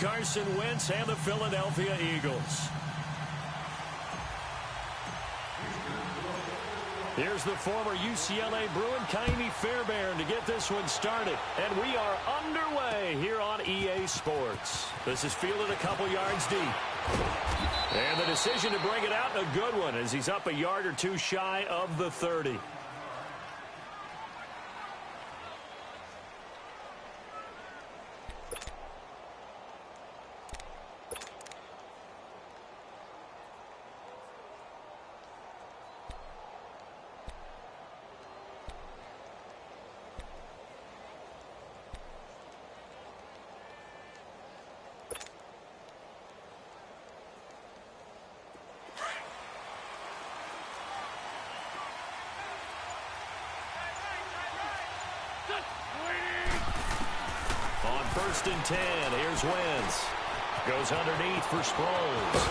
Carson Wentz and the Philadelphia Eagles. Here's the former UCLA Bruin, Kaimi Fairbairn, to get this one started. And we are underway here on EA Sports. This is fielded a couple yards deep. And the decision to bring it out, a good one, as he's up a yard or two shy of the 30. On 1st and 10, here's Wentz. Goes underneath for Sproles.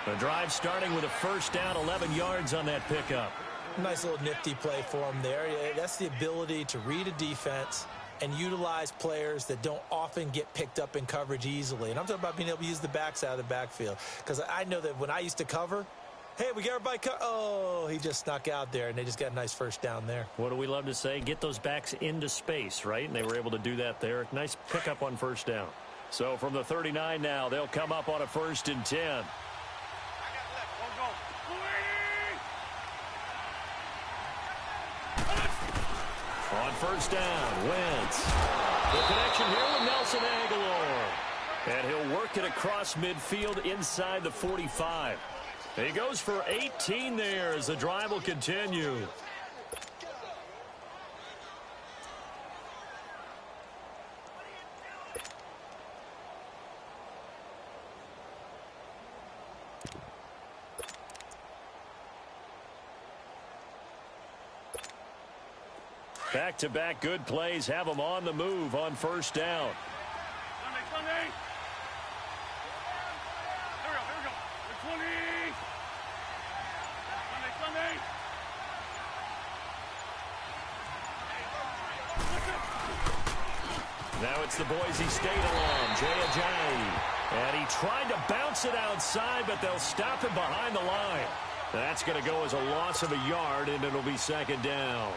The drive starting with a first down, 11 yards on that pickup. Nice little nifty play for him there. That's the ability to read a defense and utilize players that don't often get picked up in coverage easily. And I'm talking about being able to use the backs out of the backfield. Because I know that when I used to cover, hey, we got everybody oh, he just snuck out there, and they just got a nice first down there. What do we love to say? Get those backs into space, right? And they were able to do that there. Nice pickup on first down. So from the 39 now, they'll come up on a 1st and 10. On first down, Wentz. The connection here with Nelson Aguilar. And he'll work it across midfield inside the 45. He goes for 18 there as the drive will continue. Back-to-back good plays have them on the move on first down. Now it's the Boise State alum, Jay Ajayi. And he tried to bounce it outside, but they'll stop him behind the line. That's going to go as a loss of a yard, and it'll be 2nd down.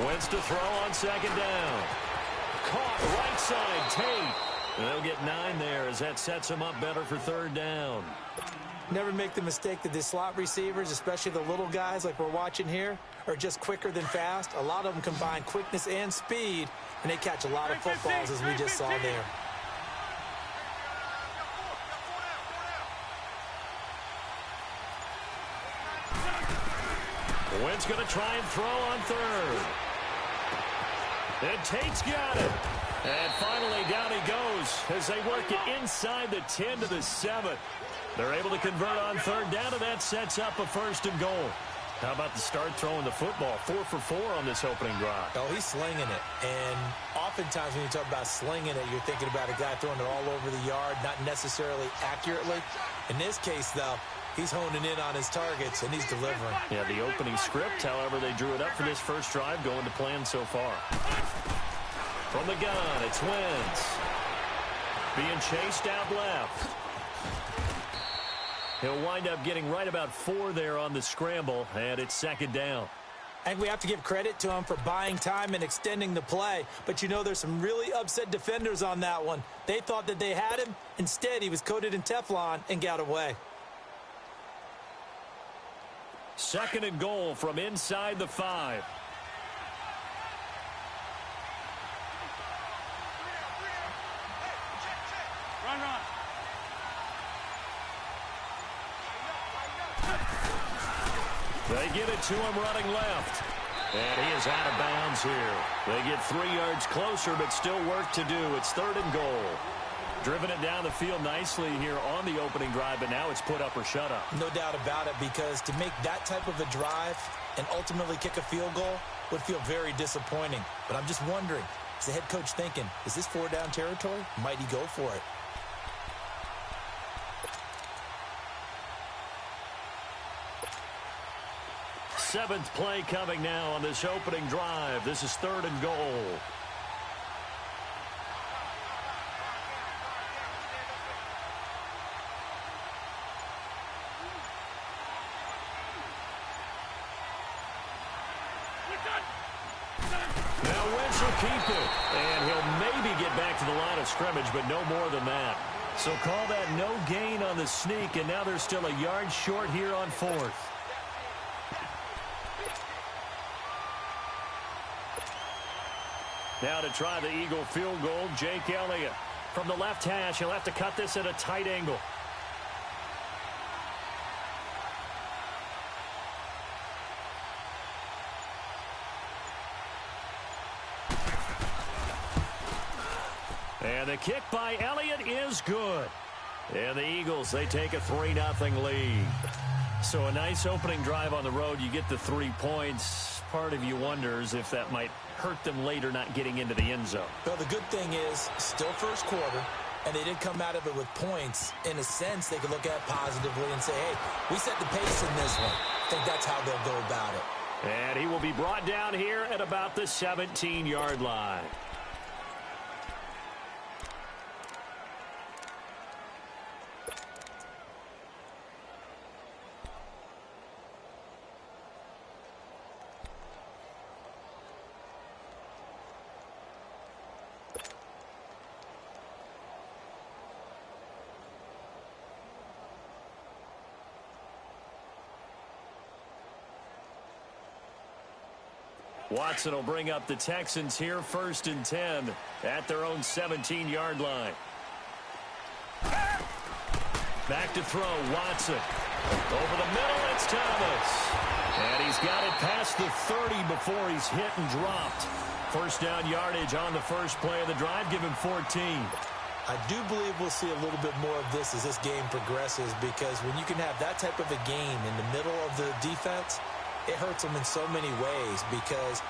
Wentz to throw on 2nd down. Caught right side, Tate. And they'll get 9 there as that sets him up better for 3rd down. Never make the mistake that the slot receivers, especially the little guys like we're watching here, are just quicker than fast. A lot of them combine quickness and speed, and they catch a lot of footballs as we just saw there. Wentz going to try and throw on 3rd. And Tate's got it. And finally down he goes as they work it inside the 10 to the 7. They're able to convert on 3rd down, and that sets up a 1st and goal. How about the start throwing the football? 4 for 4 on this opening drive. Oh, he's slinging it. And oftentimes when you talk about slinging it, you're thinking about a guy throwing it all over the yard, not necessarily accurately. In this case, though, he's honing in on his targets, and he's delivering. Yeah, the opening script, however, they drew it up for this first drive, going to plan so far. From the gun, it's Wentz. Being chased out left. He'll wind up getting right about 4 there on the scramble, and it's 2nd down. And we have to give credit to him for buying time and extending the play. But, you know, there's some really upset defenders on that one. They thought that they had him. Instead, he was coated in Teflon and got away. 2nd and goal from inside the 5. Run. They get it to him running left. And he is out of bounds here. They get 3 yards closer, but still work to do. It's 3rd and goal. Driven it down the field nicely here on the opening drive, but now it's put up or shut up. No doubt about it, because to make that type of a drive and ultimately kick a field goal would feel very disappointing. But I'm just wondering, is the head coach thinking, is this 4-down territory? Might he go for it? Seventh play coming now on this opening drive. This is 3rd and goal. Now Wentz will keep it, and he'll maybe get back to the line of scrimmage, but no more than that. So call that no gain on the sneak, and now they're still a yard short here on 4th. Now to try the Eagle field goal, Jake Elliott. From the left hash, he'll have to cut this at a tight angle. And the kick by Elliott is good. And the Eagles, they take a 3-0 lead. So a nice opening drive on the road. You get the 3 points. Part of you wonders if that might hurt them later not getting into the end zone. Well, the good thing is, still first quarter, and they did come out of it with points. In a sense, they could look at it positively and say, hey, we set the pace in this one. I think that's how they'll go about it. And he will be brought down here at about the 17-yard line. Watson will bring up the Texans here, 1st and 10 at their own 17-yard line. Back to throw, Watson. Over the middle, it's Thomas. And he's got it past the 30 before he's hit and dropped. First down yardage on the first play of the drive, give him 14. I do believe we'll see a little bit more of this as this game progresses, because when you can have that type of a gain in the middle of the defense, it hurts them in so many ways, because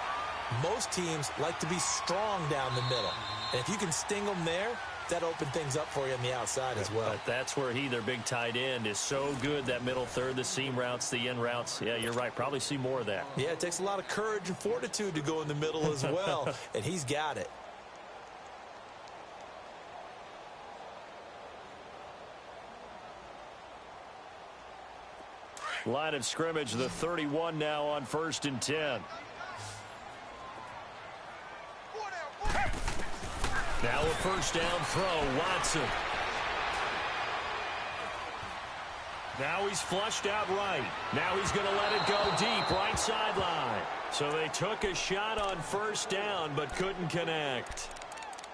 most teams like to be strong down the middle. And if you can sting them there, that opens things up for you on the outside as well. But that's where their big tight end, is so good, that middle third, the seam routes, the in routes. Yeah, you're right. Probably see more of that. Yeah, it takes a lot of courage and fortitude to go in the middle as well, and he's got it. Line of scrimmage, the 31 now on 1st and 10. Now a first down throw, Watson. Now he's flushed out right. Now he's going to let it go deep, right sideline. So they took a shot on first down, but couldn't connect.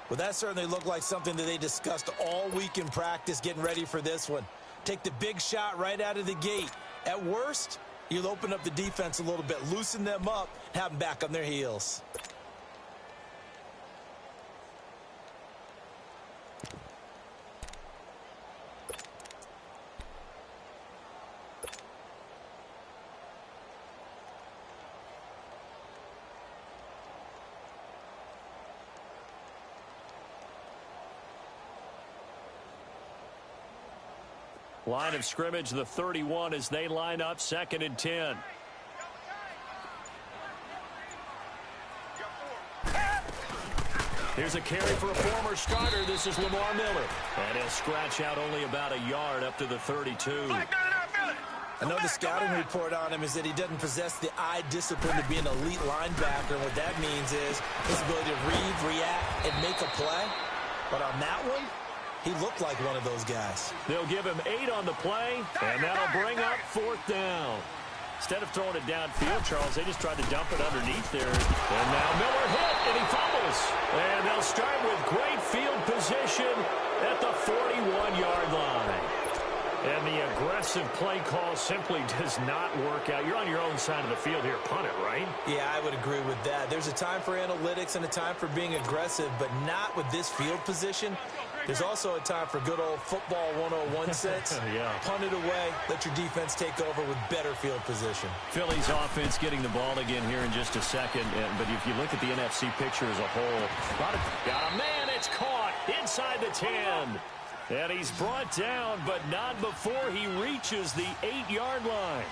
Well, that certainly looked like something that they discussed all week in practice, getting ready for this one. Take the big shot right out of the gate. At worst, you'll open up the defense a little bit, loosen them up, have them back on their heels. Line of scrimmage, the 31, as they line up, 2nd and 10. Here's a carry for a former starter. This is Lamar Miller. And he'll scratch out only about a yard up to the 32. I know the scouting report on him is that he doesn't possess the eye discipline to be an elite linebacker. And what that means is his ability to read, react, and make a play. But on that one, he looked like one of those guys. They'll give him 8 on the play, and that'll bring up 4th down. Instead of throwing it downfield, Charles, they just tried to dump it underneath there. And now Miller hit, and he fumbles. And they'll start with great field position at the 41-yard line. And the aggressive play call simply does not work out. You're on your own side of the field here. Punt it, right? Yeah, I would agree with that. There's a time for analytics and a time for being aggressive, but not with this field position. There's also a time for good old football 101 sense. Yeah. Punt it away, let your defense take over with better field position. Philly's offense getting the ball again here in just a second. But if you look at the NFC picture as a whole, got a man, it's caught inside the 10. And he's brought down, but not before he reaches the 8-yard line.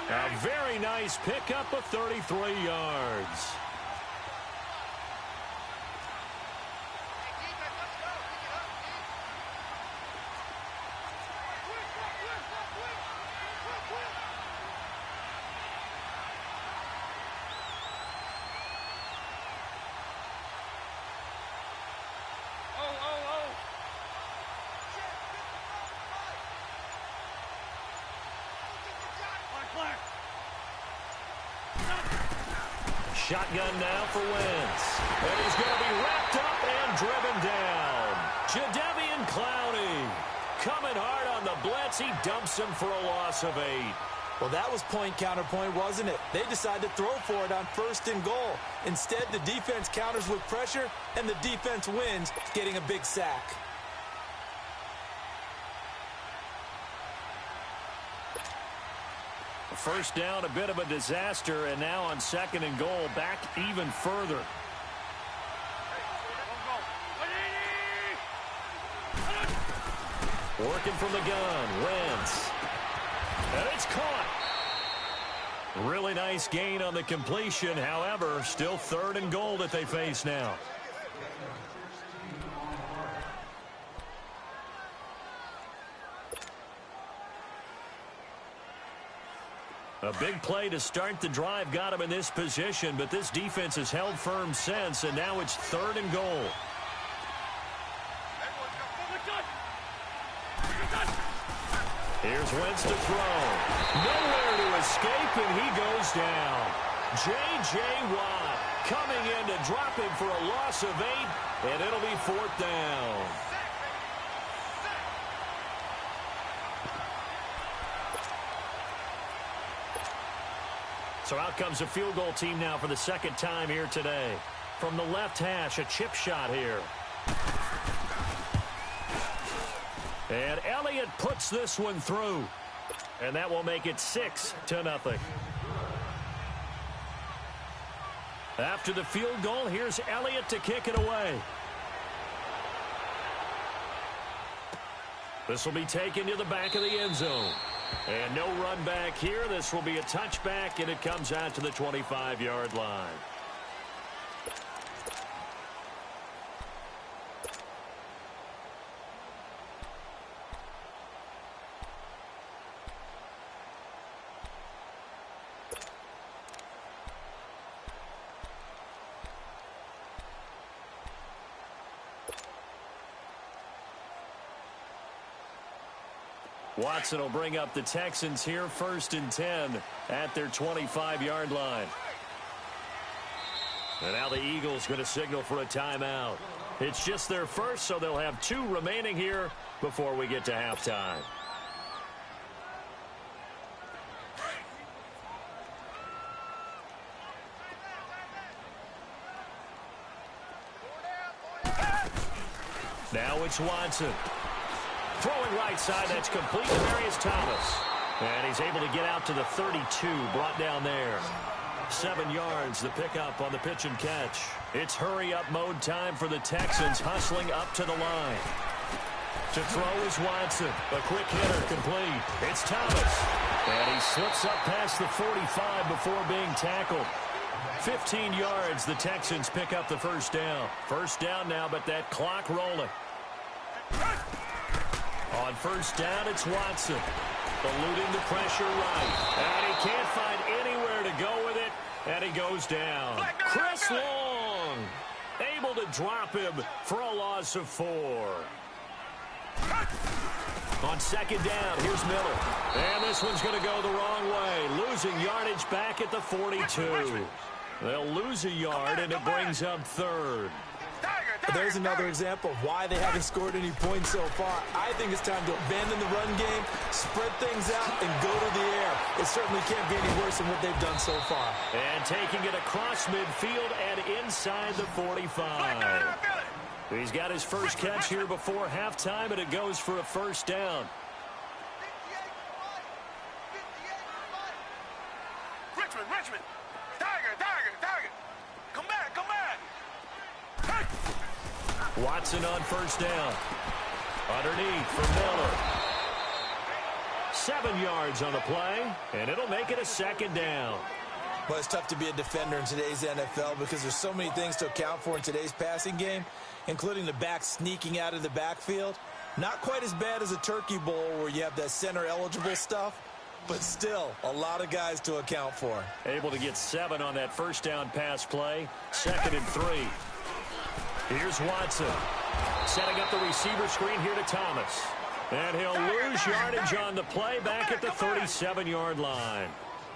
A very nice pickup of 33 yards. Shotgun now for Wentz. And he's going to be wrapped up and driven down. Jadeveon Clowney coming hard on the blitz. He dumps him for a loss of 8. Well, that was point counterpoint, wasn't it? They decided to throw for it on 1st and goal. Instead, the defense counters with pressure, and the defense wins, getting a big sack. First down, a bit of a disaster, and now on 2nd and goal, back even further. Working from the gun, Wentz. And it's caught. Really nice gain on the completion. However, still 3rd and goal that they face now. A big play to start the drive got him in this position, but this defense has held firm since, and now it's 3rd and goal. Here's Wentz to throw. Nowhere to escape, and he goes down. J.J. Watt coming in to drop him for a loss of 8, and it'll be 4th down. So out comes a field goal team now for the 2nd time here today. From the left hash, a chip shot here. And Elliott puts this one through. And that will make it 6-0. After the field goal, here's Elliott to kick it away. This will be taken to the back of the end zone. And no run back here. This will be a touchback, and it comes out to the 25-yard line. Watson will bring up the Texans here, 1st and 10 at their 25-yard line. And now the Eagles going to signal for a timeout. It's just their first, so they'll have 2 remaining here before we get to halftime. Now it's Watson. Throwing right side, that's complete to Marius Thomas. And he's able to get out to the 32, brought down there. 7 yards, the pickup on the pitch and catch. It's hurry-up mode time for the Texans, hustling up to the line. To throw is Watson. A quick hitter, complete. It's Thomas. And he slips up past the 45 before being tackled. 15 yards, the Texans pick up the 1st down. 1st down now, but that clock rolling. On 1st down, it's Watson. Eluding the pressure right. And he can't find anywhere to go with it. And he goes down. Chris Long able to drop him for a loss of 4. On 2nd down, here's Miller. And this one's going to go the wrong way. Losing yardage back at the 42. They'll lose a yard, and it brings up 3rd. There's another example of why they haven't scored any points so far. I think it's time to abandon the run game, spread things out, and go to the air. It certainly can't be any worse than what they've done so far. And taking it across midfield and inside the 45. He's got his first catch here before halftime, and it goes for a first down. Richmond. Tiger. Come back. Watson on first down. Underneath for Miller. 7 yards on the play, and it'll make it a second down. Well, it's tough to be a defender in today's NFL because there's so many things to account for in today's passing game, including the back sneaking out of the backfield. Not quite as bad as a turkey bowl where you have that center-eligible stuff, but still a lot of guys to account for. Able to get 7 on that first down pass play. 2nd and 3. Here's Watson. Setting up the receiver screen here to Thomas. And he'll lose yardage on the play back at the 37-yard line.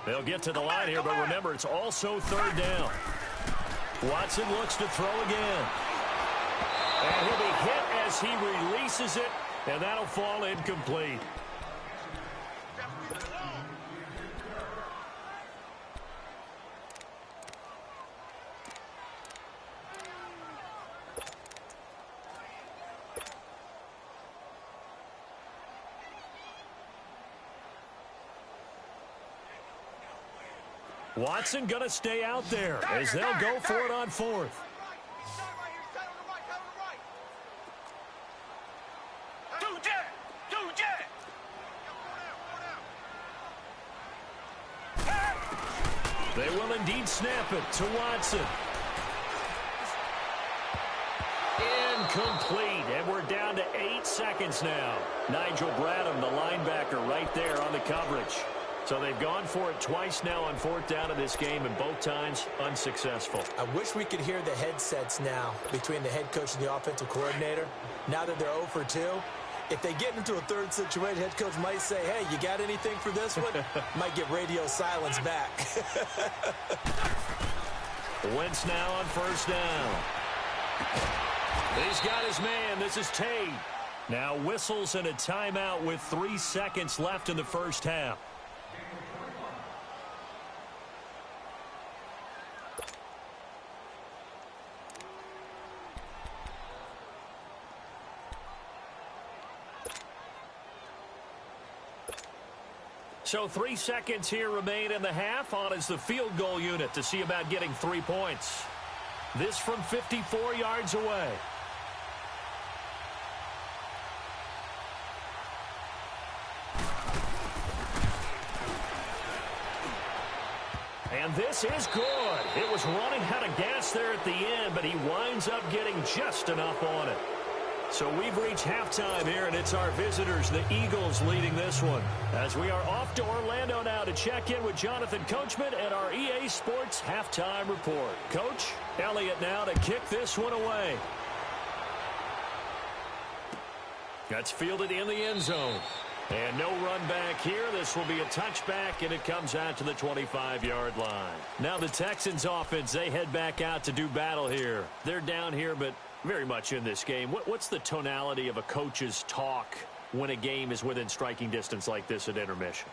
They'll get to the line here, but remember, it's also 3rd down. Watson looks to throw again. And he'll be hit as he releases it, and that'll fall incomplete. Watson going to stay out there as they'll go for it on 4th. They will indeed snap it to Watson. Incomplete, and we're down to 8 seconds now. Nigel Bradham, the linebacker, right there on the coverage. So they've gone for it twice now on 4th down in this game, and both times unsuccessful. I wish we could hear the headsets now between the head coach and the offensive coordinator. Now that they're 0 for 2, if they get into a 3rd situation, head coach might say, hey, you got anything for this one? Might get radio silence back. Wentz now on 1st down. He's got his man. This is Tate. Now whistles and a timeout with 3 seconds left in the first half. So 3 seconds here remain in the half. On is the field goal unit to see about getting 3 points. This from 54 yards away. And this is good. It was running out of gas there at the end, but he winds up getting just enough on it. So we've reached halftime here, and it's our visitors, the Eagles, leading this one. As we are off to Orlando now to check in with Jonathan Coachman and our EA Sports Halftime Report. Coach, Elliott now to kick this one away. That's fielded in the end zone. And no run back here. This will be a touchback, and it comes out to the 25-yard line. Now the Texans offense, they head back out to do battle here. They're down here, but very much in this game. What's the tonality of a coach's talk when a game is within striking distance like this at intermission?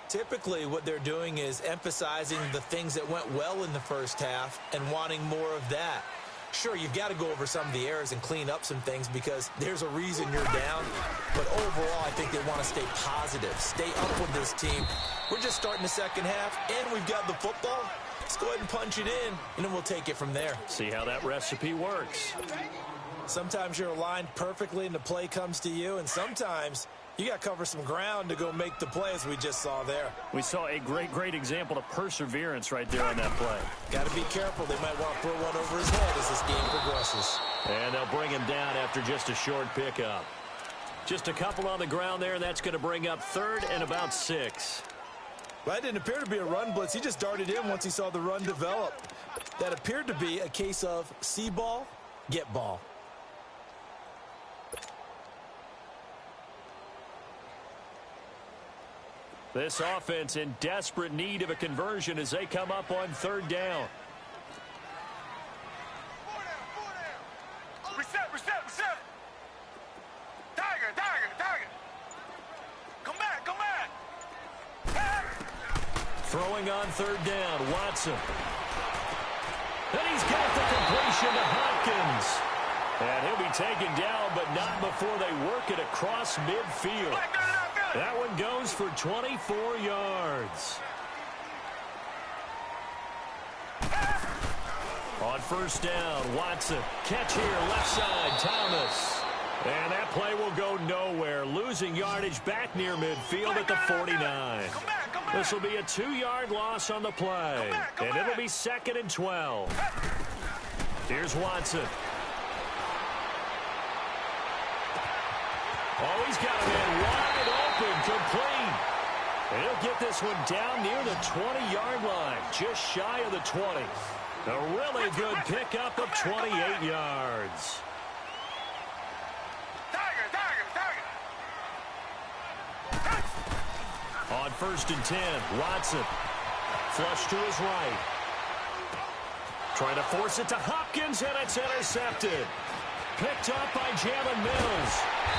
Typically, what they're doing is emphasizing the things that went well in the first half and wanting more of that. Sure, you've got to go over some of the errors and clean up some things because there's a reason you're down. But overall, I think they want to stay positive, stay up with this team. We're just starting the second half, and we've got the football. Let's go ahead and punch it in, and then we'll take it from there. See how that recipe works. Sometimes you're aligned perfectly and the play comes to you, and sometimes you got to cover some ground to go make the play, as we just saw there. We saw a great example of perseverance right there on that play. Got to be careful. They might want to throw one over his head as this game progresses. And they'll bring him down after just a short pickup. Just a couple on the ground there, and that's going to bring up 3rd and about 6. Well, that didn't appear to be a run blitz. He just darted in once he saw the run develop. That appeared to be a case of see ball, get ball. This offense in desperate need of a conversion as they come up on 3rd down. Reset. Tiger. Come back. Throwing on 3rd down, Watson. And he's got the completion to Hopkins. And he'll be taken down, but not before they work it across midfield. That one goes for 24 yards. On first down, Watson. Catch here, left side, Thomas. And that play will go nowhere. Losing yardage back near midfield at the 49. This will be a 2-yard loss on the play. And it'll be 2nd and 12. Here's Watson. Oh, he's got a man wide open, complete. And he'll get this one down near the 20-yard line, just shy of the 20. A really good pickup of 28 yards. On first and 10, Watson. Flush to his right. Trying to force it to Hopkins, and it's intercepted. Picked up by Jalen Mills.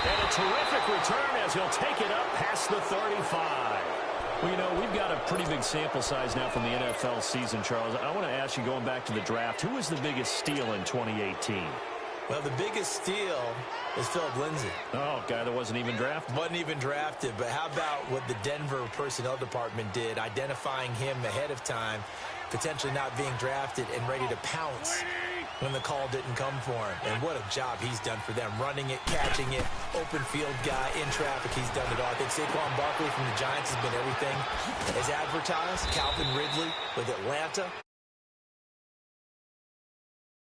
And a terrific return as he'll take it up past the 35. Well, you know, we've got a pretty big sample size now from the NFL season, Charles. I want to ask you, going back to the draft, who was the biggest steal in 2018? Well, the biggest steal is Philip Lindsay. Oh, guy that wasn't even drafted? Wasn't even drafted, but how about what the Denver personnel department did, identifying him ahead of time, potentially not being drafted and ready to pounce when the call didn't come for him. And what a job he's done for them, running it, catching it, open field guy, in traffic, he's done it all. I think Saquon Barkley from the Giants has been everything as advertised. Calvin Ridley with Atlanta